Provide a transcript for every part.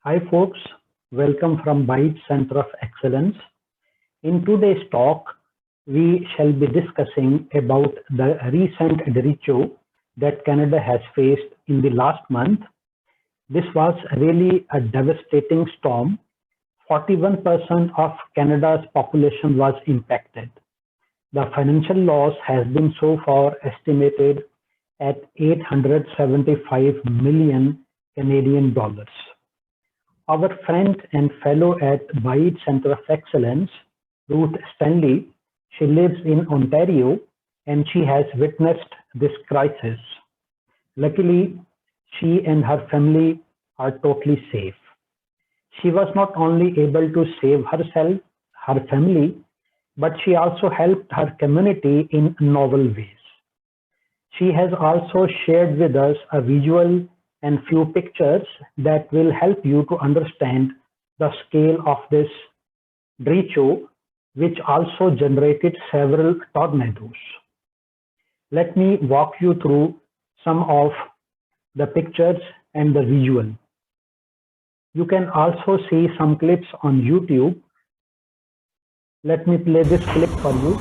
Hi folks, welcome from BIETS Centre of Excellence. In today's talk, we shall be discussing about the recent derecho that Canada has faced in the last month. This was really a devastating storm. 41% of Canada's population was impacted. The financial loss has been so far estimated at 875 million Canadian dollars. Our friend and fellow at BIETS Centre of Excellence, Ruth Stanley, she lives in Ontario and she has witnessed this crisis. Luckily, she and her family are totally safe. She was not only able to save herself, her family, but she also helped her community in novel ways. She has also shared with us a visual and few pictures that will help you to understand the scale of this derecho, which also generated several tornadoes. Let me walk you through some of the pictures and the visual. You can also see some clips on YouTube. Let me play this clip for you.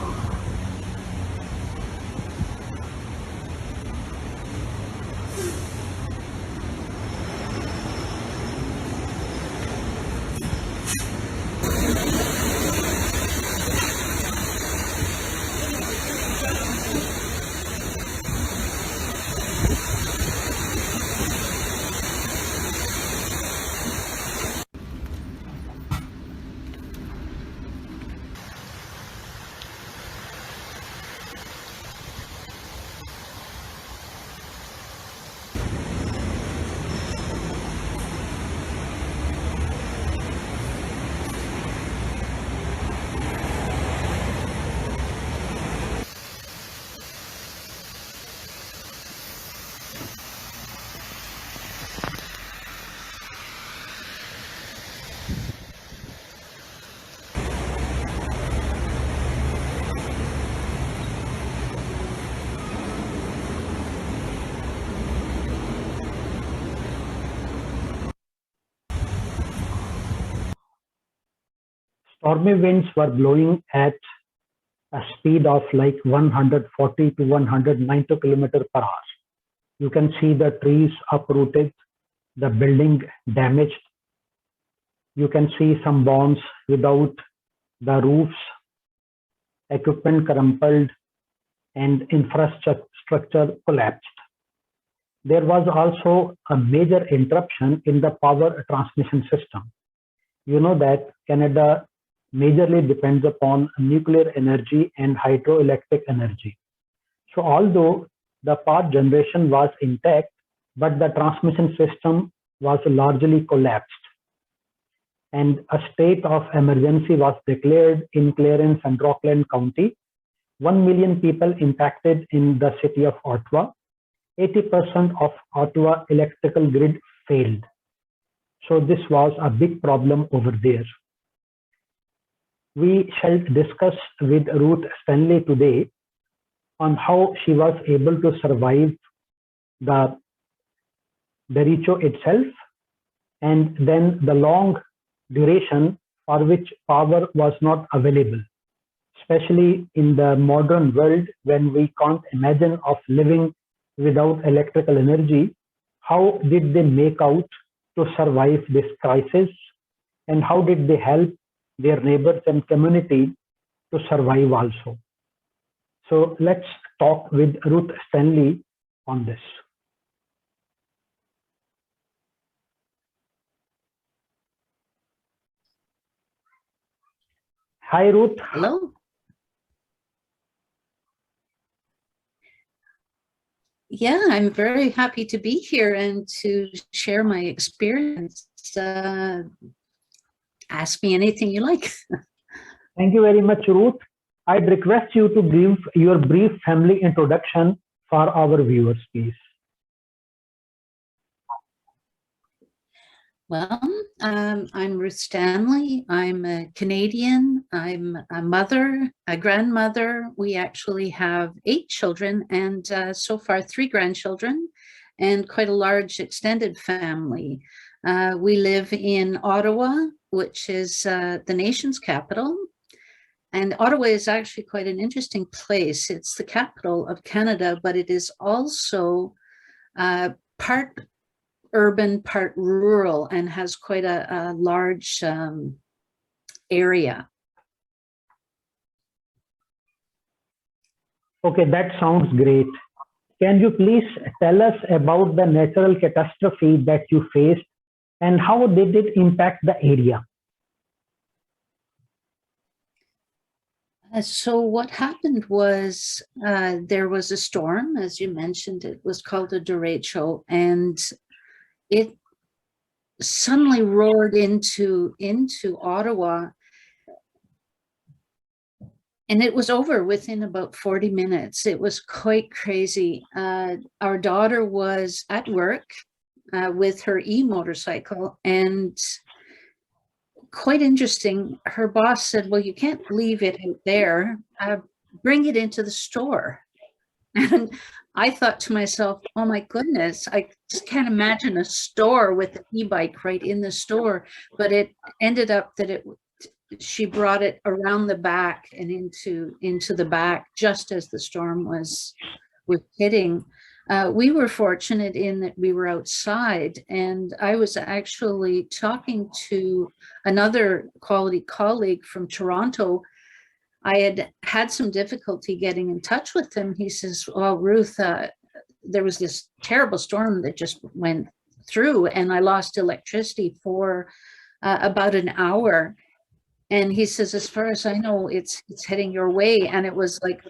Stormy winds were blowing at a speed of like 140 to 190 kilometers per hour. You can see the trees uprooted, the building damaged. You can see some barns without the roofs, equipment crumpled, and infrastructure collapsed. There was also a major interruption in the power transmission system. You know that Canada majorly depends upon nuclear energy and hydroelectric energy. So although the power generation was intact, but the transmission system was largely collapsed. And a state of emergency was declared in Clarence and Rockland County. 1 million people impacted in the city of Ottawa. 80% of Ottawa electrical grid failed. So this was a big problem over there. We shall discuss with Ruth Stanley today on how she was able to survive the derecho itself and then the long duration for which power was not available, especially in the modern world when we can't imagine of living without electrical energy. How did they make out to survive this crisis and how did they help their neighbors and community to survive also? So let's talk with Ruth Stanley on this. Hi Ruth. Hello. Yeah, I'm very happy to be here and to share my experience. Ask me anything you like. Thank you very much, Ruth. I'd request you to give your brief family introduction for our viewers, please. Well, I'm Ruth Stanley. I'm a Canadian. I'm a mother, a grandmother. We actually have 8 children and so far 3 grandchildren and quite a large extended family. We live in Ottawa, which is the nation's capital. And Ottawa is actually quite an interesting place. It's the capital of Canada, but it is also part urban, part rural, and has quite a large area. Okay, that sounds great. Can you please tell us about the natural catastrophe that you faced and how did it impact the area? So what happened was there was a storm, as you mentioned. It was called a Derecho, and it suddenly roared into Ottawa, and it was over within about 40 minutes. It was quite crazy. Our daughter was at work with her e-motorcycle, and quite interesting, her boss said, well, you can't leave it out there, bring it into the store. And I thought to myself, oh my goodness, I just can't imagine a store with an e-bike right in the store. But it ended up that she brought it around the back and into the back just as the storm was hitting. We were fortunate in that we were outside, and I was actually talking to another quality colleague from Toronto. I had some difficulty getting in touch with him. He says, well, Ruth, there was this terrible storm that just went through, and I lost electricity for about an hour. And he says, as far as I know, it's heading your way. And it was like,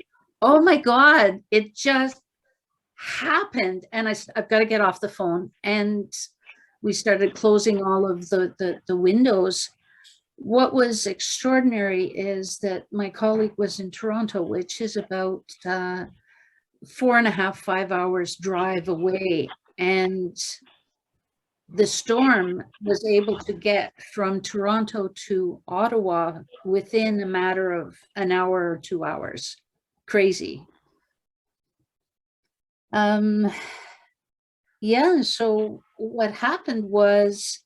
oh my God, it just happened. And I've got to get off the phone. And we started closing all of the windows. What was extraordinary is that my colleague was in Toronto, which is about 4.5, 5 hours drive away. And the storm was able to get from Toronto to Ottawa within a matter of an hour or 2 hours. Crazy. Yeah, so what happened was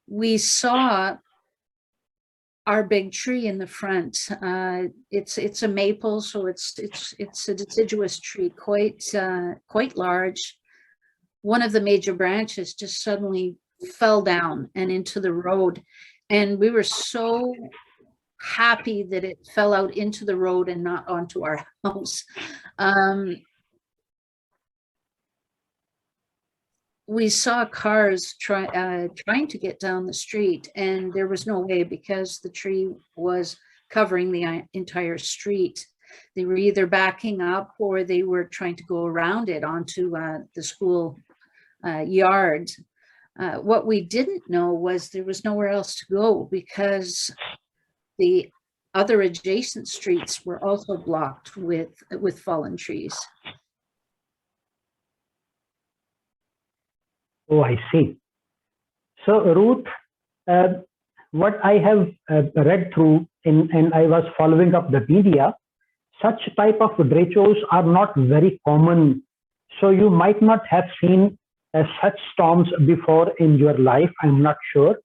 we saw our big tree in the front. It's a maple, so it's a deciduous tree, quite large. One of the major branches just suddenly fell down and into the road, and we were so happy that it fell out into the road and not onto our house. We saw cars trying to get down the street, and there was no way because the tree was covering the entire street. They were either backing up or they were trying to go around it onto the school yard. What we didn't know was there was nowhere else to go because the other adjacent streets were also blocked with fallen trees. Oh, I see. So, Ruth, what I have read through and I was following up the media, such type of derechos are not very common. So you might not have seen such storms before in your life, I'm not sure.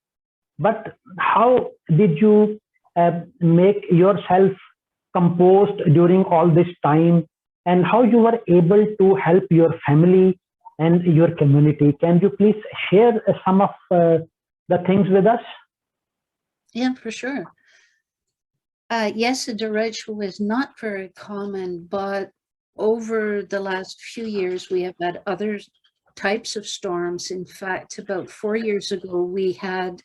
But how did you make yourself composed during all this time, and how you were able to help your family and your community? Can you please share some of the things with us? Yeah, for sure. Yes, the derecho is not very common, but over the last few years, we have had other types of storms. In fact, about 4 years ago, we had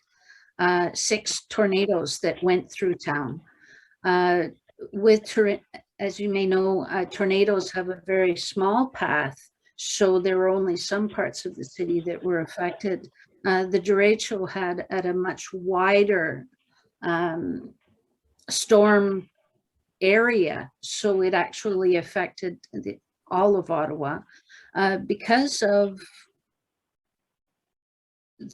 6 tornadoes that went through town. As you may know, tornadoes have a very small path, so there were only some parts of the city that were affected. The derecho had at a much wider storm area, so it actually affected all of Ottawa. Because of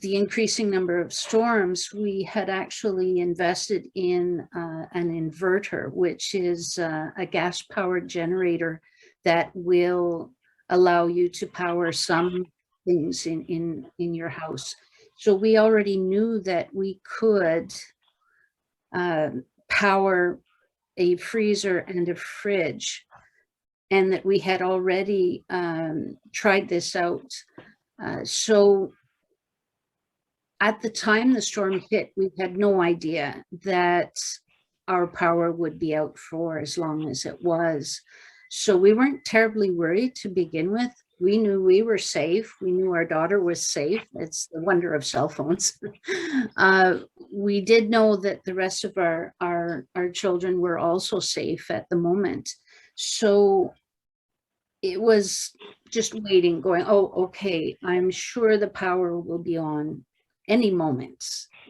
the increasing number of storms, we had actually invested in an inverter, which is a gas-powered generator that will allow you to power some things in your house. So we already knew that we could power a freezer and a fridge, and that we had already tried this out. So at the time the storm hit, we had no idea that our power would be out for as long as it was. So we weren't terribly worried to begin with. We knew we were safe. We knew our daughter was safe. It's the wonder of cell phones. We did know that the rest of our children were also safe at the moment. So it was just waiting, going, oh, okay, I'm sure the power will be on any moment,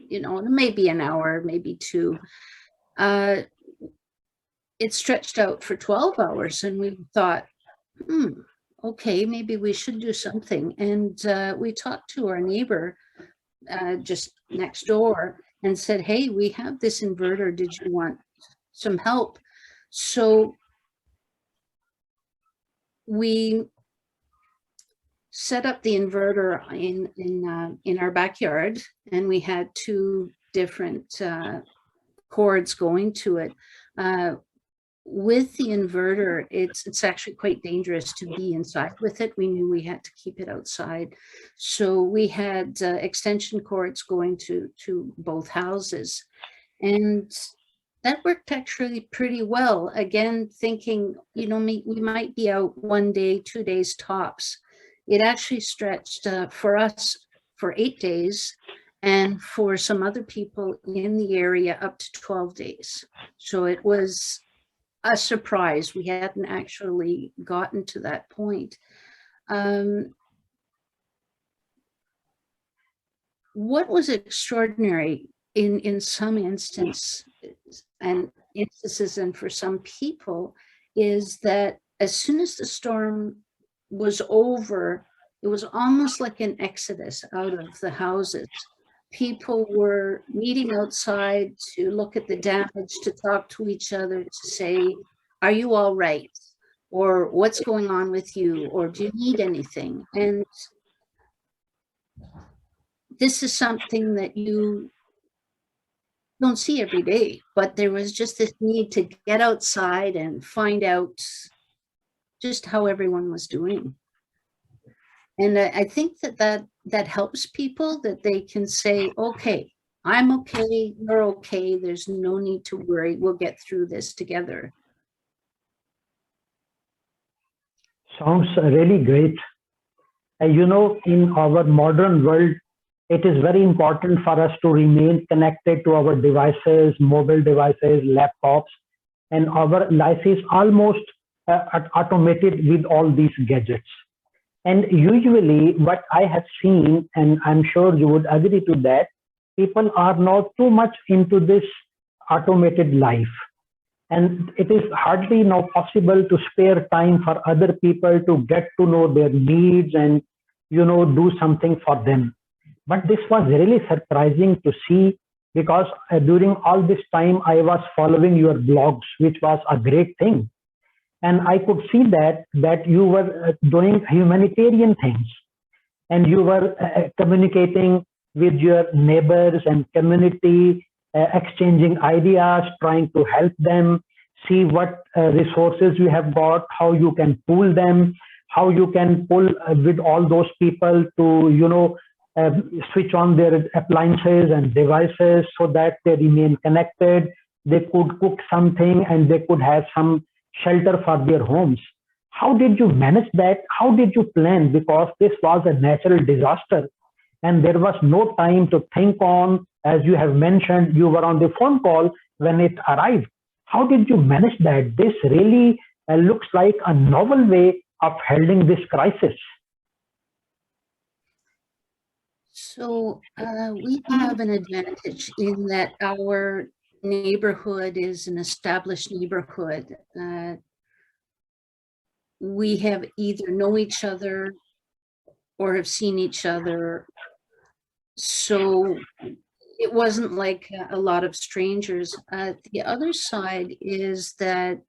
you know, maybe an hour, maybe two. It stretched out for 12 hours, and we thought, okay, maybe we should do something. And we talked to our neighbor just next door and said, hey, we have this inverter. Did you want some help? So we set up the inverter in our backyard, and we had two different cords going to it. With the inverter, it's actually quite dangerous to be inside with it. We knew we had to keep it outside. So we had extension cords going to both houses. And that worked actually pretty well. Again, thinking, you know, we might be out 1 day, 2 days tops. It actually stretched for us for 8 days, and for some other people in the area up to 12 days. So it was a surprise. We hadn't actually gotten to that point. What was extraordinary in some instances and for some people is that as soon as the storm was over, it was almost like an exodus out of the houses. People were meeting outside to look at the damage, to talk to each other, to say, are you all right? Or what's going on with you? Or do you need anything? And this is something that you don't see every day, but there was just this need to get outside and find out just how everyone was doing. And I think that helps people, that they can say, okay, I'm okay, you're okay, there's no need to worry, we'll get through this together. Sounds really great. You know, in our modern world, it is very important for us to remain connected to our devices, mobile devices, laptops, and our life is almost automated with all these gadgets. And usually what I have seen, and I'm sure you would agree to that, people are not too much into this automated life. And it is hardly now possible to spare time for other people to get to know their needs and, you know, do something for them. But this was really surprising to see, because during all this time I was following your blogs, which was a great thing. And I could see that you were doing humanitarian things, and you were communicating with your neighbors and community, exchanging ideas, trying to help them, see what resources you have got, how you can pool them, how you can pull with all those people to, you know, switch on their appliances and devices so that they remain connected. They could cook something and they could have some shelter for their homes. How did you manage that? How did you plan? Because this was a natural disaster and there was no time to think on. As you have mentioned, you were on the phone call when it arrived. How did you manage that? This really looks like a novel way of handling this crisis. So we have an advantage in that our neighborhood is an established neighborhood. We have either know each other or have seen each other. So it wasn't like a lot of strangers. The other side is that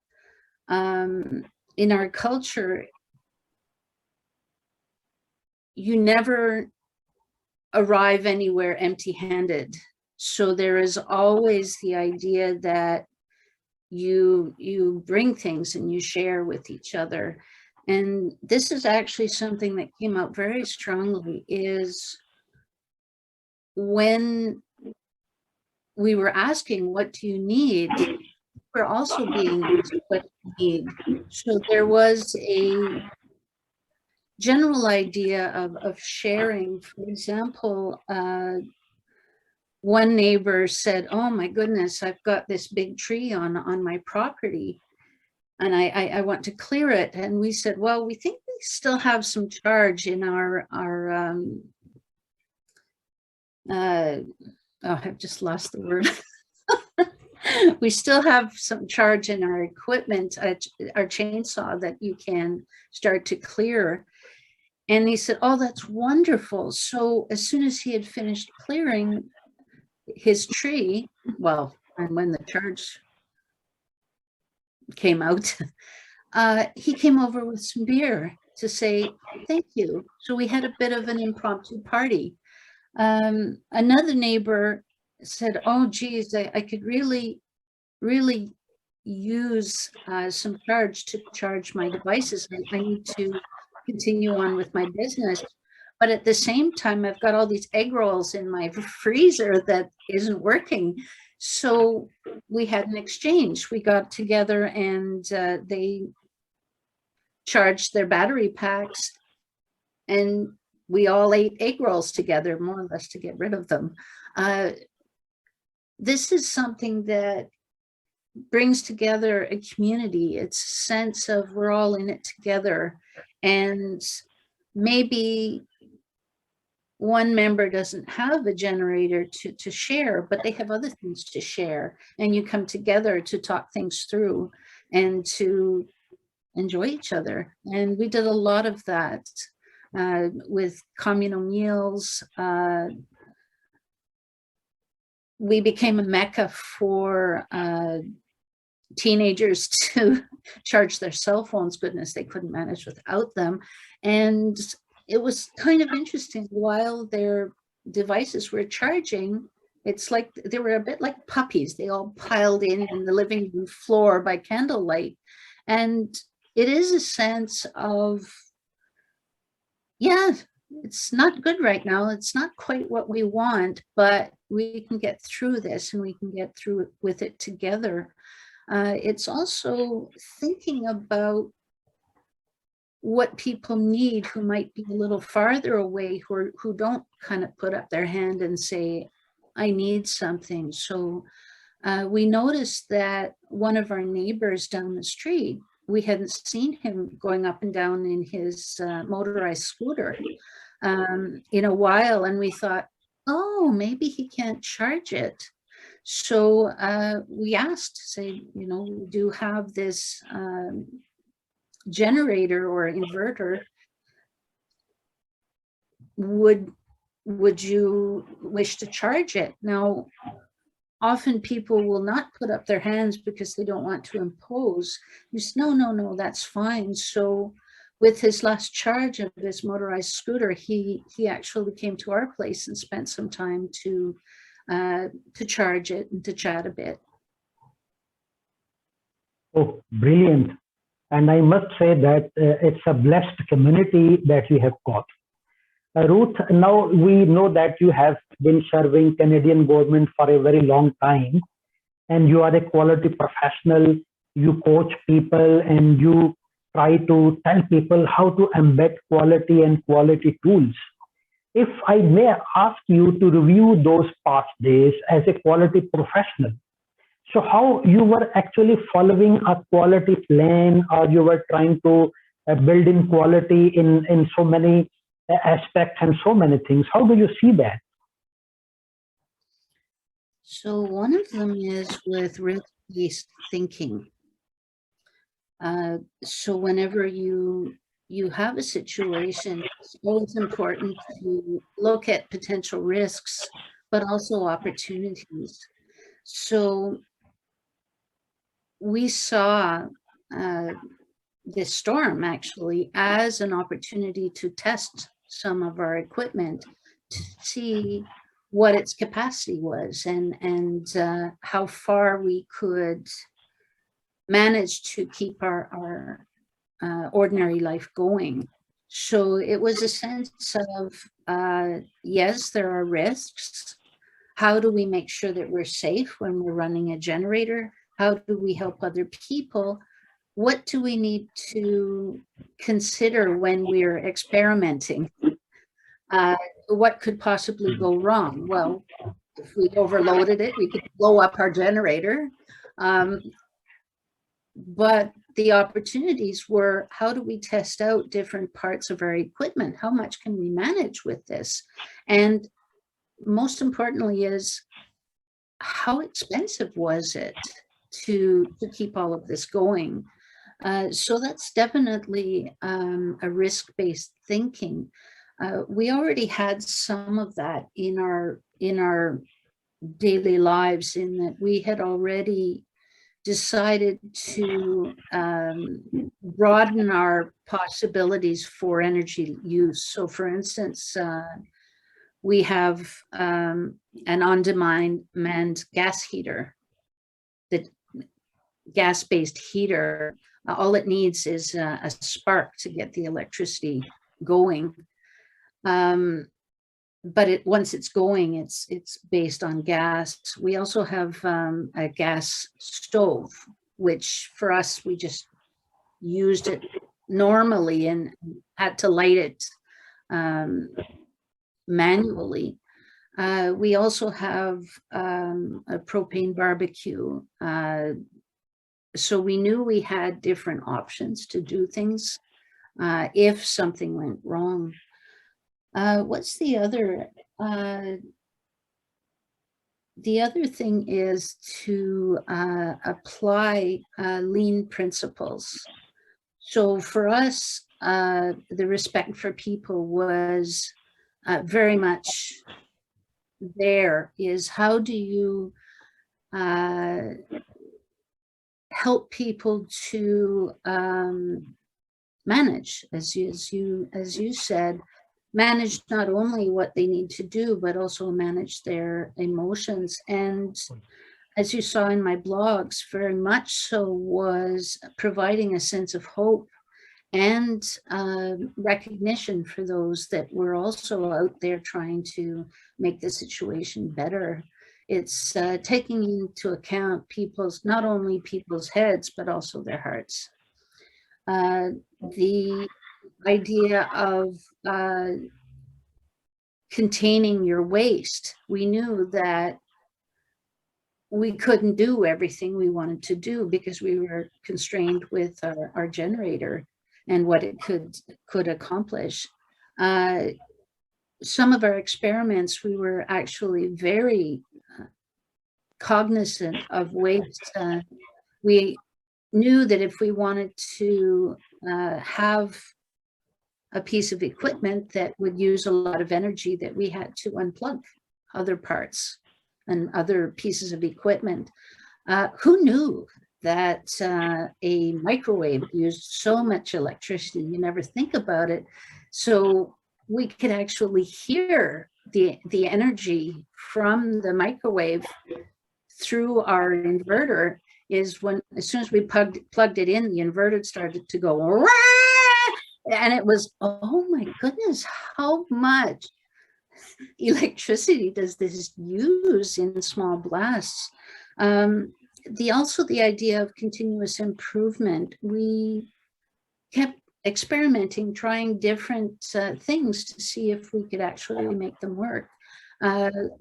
in our culture, you never arrive anywhere empty-handed. So there is always the idea that you bring things and you share with each other. And this is actually something that came out very strongly, is when we were asking, what do you need? We're also being asked what you need. So there was a general idea of sharing. For example, one neighbor said, oh my goodness, I've got this big tree on my property and I want to clear it. And we said, well, we think we still have some charge in our oh, I've just lost the word. We still have some charge in our equipment, our chainsaw that you can start to clear. And he said, oh, that's wonderful. So as soon as he had finished clearing his tree, well, and when the charge came out, he came over with some beer to say thank you. So we had a bit of an impromptu party. Another neighbor said, oh, geez, I could really use some charge to charge my devices. I need to continue on with my business. But at the same time, I've got all these egg rolls in my freezer that isn't working. So we had an exchange. We got together and they charged their battery packs and we all ate egg rolls together, more or less to get rid of them. This is something that brings together a community. It's a sense of we're all in it together. And maybe one member doesn't have a generator to share, but they have other things to share. And you come together to talk things through and to enjoy each other. And we did a lot of that with communal meals. We became a mecca for teenagers to charge their cell phones. Goodness, they couldn't manage without them. And it was kind of interesting. While their devices were charging, it's like they were a bit like puppies. They all piled in the living room floor by candlelight. And it is a sense of, yeah, it's not good right now. It's not quite what we want, but we can get through this and we can get through it with it together. It's also thinking about what people need who might be a little farther away, who don't kind of put up their hand and say, I need something. So we noticed that one of our neighbors down the street, we hadn't seen him going up and down in his motorized scooter in a while. And we thought, oh, maybe he can't charge it. So we asked, say, you know, we do have this generator or inverter. Would you wish to charge it? Now, often people will not put up their hands because they don't want to impose. You say, no, that's fine. So with his last charge of this motorized scooter, he actually came to our place and spent some time to charge it and to chat a bit. Oh, brilliant. And I must say that it's a blessed community that we have got. Ruth, now we know that you have been serving Canadian government for a very long time, and you are a quality professional. You coach people and you try to tell people how to embed quality and quality tools. If I may ask you to review those past days as a quality professional, so how you were actually following a quality plan, or you were trying to build in quality in so many aspects and so many things. How do you see that? So one of them is with risk-based thinking. So whenever you have a situation, it's always important to look at potential risks, but also opportunities. So we saw this storm actually as an opportunity to test some of our equipment to see what its capacity was and how far we could manage to keep our ordinary life going. So it was a sense of, yes, there are risks. How do we make sure that we're safe when we're running a generator? How do we help other people? What do we need to consider when we're experimenting? What could possibly go wrong? Well, if we overloaded it, we could blow up our generator. But the opportunities were, how do we test out different parts of our equipment? How much can we manage with this? And most importantly is, how expensive was it to keep all of this going? So that's definitely a risk-based thinking. We already had some of that in our daily lives, in that we had already decided to broaden our possibilities for energy use. So for instance, we have an on-demand gas heater, the gas-based heater. All it needs is a spark to get the electricity going. But once it's going, it's based on gas. We also have a gas stove, which for us, we just used it normally and had to light it manually. We also have a propane barbecue. So we knew we had different options to do things if something went wrong. What's the other? The other thing is to apply lean principles. So for us, the respect for people was very much there. Is how do you help people to manage, as you said, manage not only what they need to do, but also manage their emotions. And as you saw in my blogs, very much so was providing a sense of hope and recognition for those that were also out there trying to make the situation better. It's taking into account not only people's heads, but also their hearts. The idea of containing your waste. We knew that we couldn't do everything we wanted to do because we were constrained with our generator and what it could accomplish. Some of our experiments, we were actually very cognizant of waste. We knew that if we wanted to have a piece of equipment that would use a lot of energy, that we had to unplug other parts and other pieces of equipment. Who knew that a microwave used so much electricity? You never think about it. So we could actually hear the energy from the microwave through our inverter. Is when, as soon as we plugged it in, the inverter started to go, "Rah!" And it was, oh my goodness, how much electricity does this use in small blasts? Also the idea of continuous improvement. We kept experimenting, trying different things to see if we could actually make them work.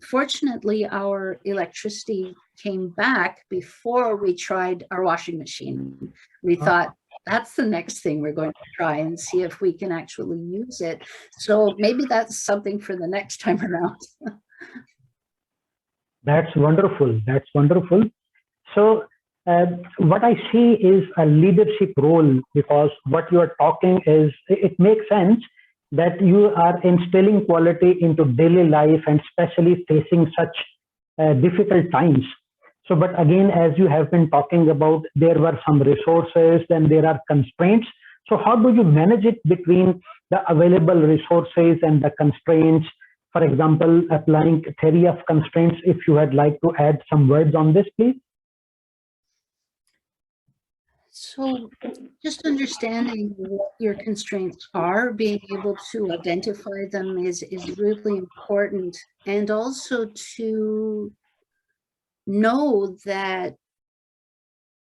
Fortunately, our electricity came back before we tried our washing machine. We thought, that's the next thing we're going to try and see if we can actually use it. So maybe that's something for the next time around. That's wonderful. That's wonderful. So what I see is a leadership role, because what you are talking is, it makes sense that you are instilling quality into daily life and especially facing such difficult times. So, but again, as you have been talking about, there were some resources, then there are constraints. So how do you manage it between the available resources and the constraints? For example, applying theory of constraints. If you had like to add some words on this, please. So just understanding what your constraints are, being able to identify them is really important. And also to know that,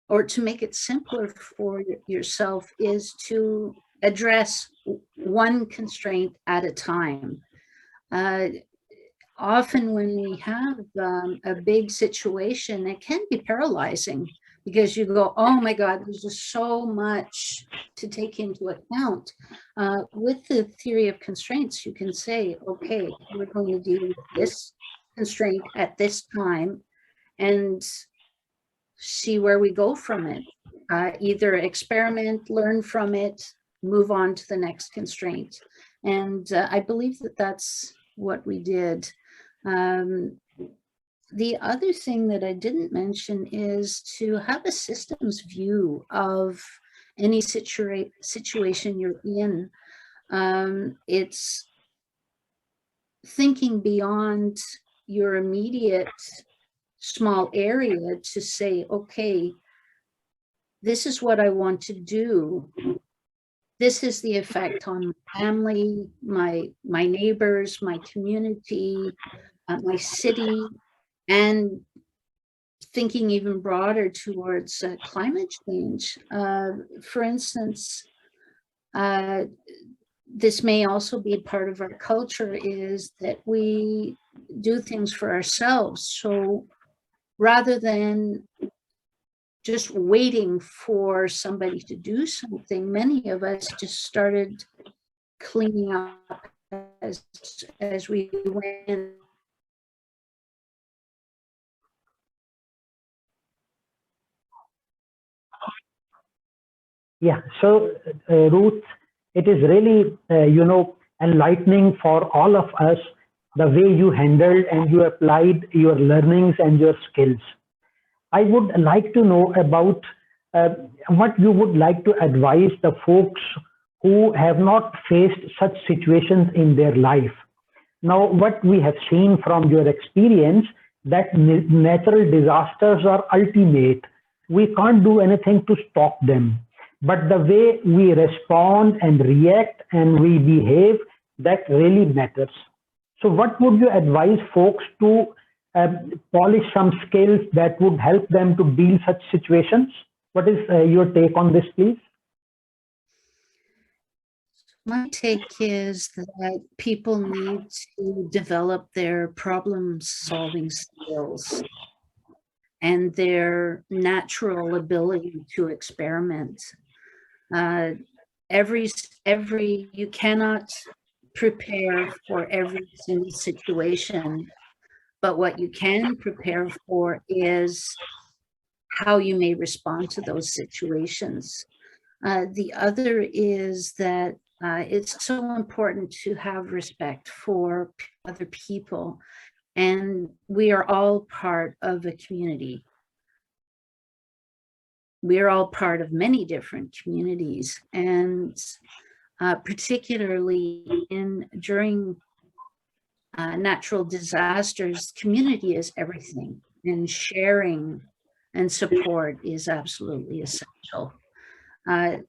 or to make it simpler for yourself, is to address one constraint at a time. Often when we have a big situation, it can be paralyzing because you go, oh my God, there's just so much to take into account. With the theory of constraints, you can say, okay, we're going to deal with this constraint at this time and see where we go from it. Either experiment, learn from it, move on to the next constraint. And I believe that that's what we did. The other thing that I didn't mention is to have a systems view of any situation you're in. It's thinking beyond your immediate small area to say, okay, this is what I want to do. This is the effect on my family, my neighbors, my community, my city, and thinking even broader towards climate change. For instance, this may also be part of our culture, is that we do things for ourselves. So rather than just waiting for somebody to do something, many of us just started cleaning up as we went. Yeah, so Ruth, it is really, enlightening for all of us the way you handled and you applied your learnings and your skills. I would like to know about what you would like to advise the folks who have not faced such situations in their life. Now, what we have seen from your experience, that natural disasters are ultimate. We can't do anything to stop them. But the way we respond and react and we behave, that really matters. So what would you advise folks to polish some skills that would help them to deal such situations? What is your take on this, please? My take is that people need to develop their problem-solving skills and their natural ability to experiment. You cannot prepare for every single situation, but what you can prepare for is how you may respond to those situations. The other is that it's so important to have respect for other people, and we are all part of a community. We are all part of many different communities, and particularly during natural disasters, community is everything, and sharing and support is absolutely essential.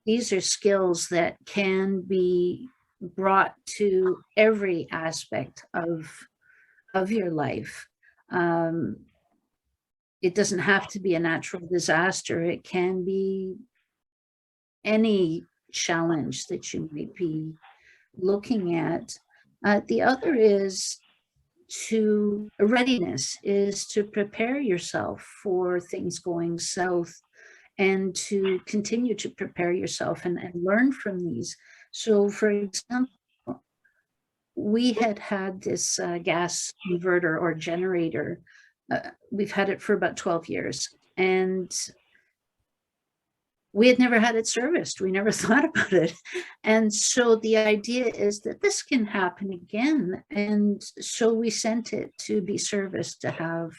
These are skills that can be brought to every aspect of your life. It doesn't have to be a natural disaster. It can be any challenge that you might be looking at. The other is readiness is to prepare yourself for things going south, and to continue to prepare yourself and learn from these. So for example, we had this gas converter or generator. We've had it for about 12 years, and we had never had it serviced. We never thought about it. And so the idea is that this can happen again. And so we sent it to be serviced, to have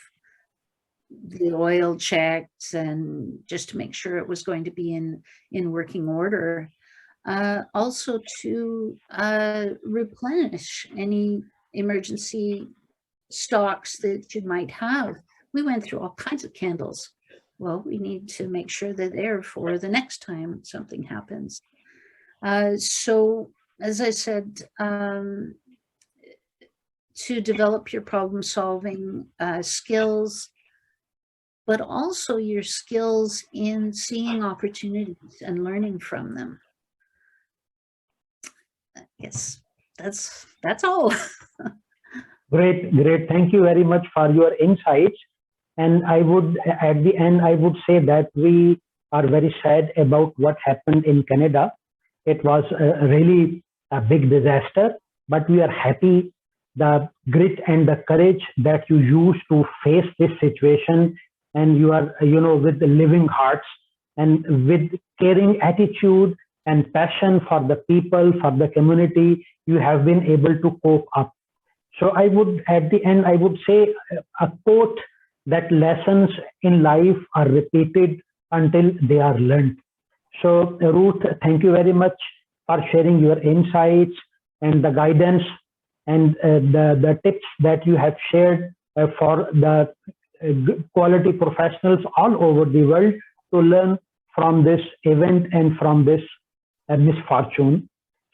the oil checked, and just to make sure it was going to be in working order. Also to replenish any emergency stocks that you might have. We went through all kinds of candles. Well, we need to make sure they're there for the next time something happens. So, as I said, to develop your problem-solving skills, but also your skills in seeing opportunities and learning from them. Yes, that's all. Great, great. Thank you very much for your insights. And I would, at the end, I would say that we are very sad about what happened in Canada. It was really a big disaster, but we are happy the grit and the courage that you use to face this situation, and you are, with the living hearts and with caring attitude and passion for the people, for the community, you have been able to cope up. So I would, at the end, I would say a quote that lessons in life are repeated until they are learned. So Ruth, thank you very much for sharing your insights and the guidance and the tips that you have shared for the quality professionals all over the world to learn from this event and from this misfortune.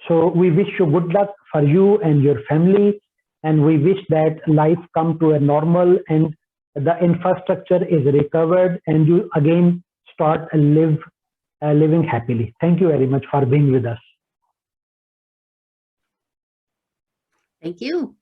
So we wish you good luck for you and your family, and we wish that life come to a normal and the infrastructure is recovered and you again start living happily. Thank you very much for being with us. Thank you.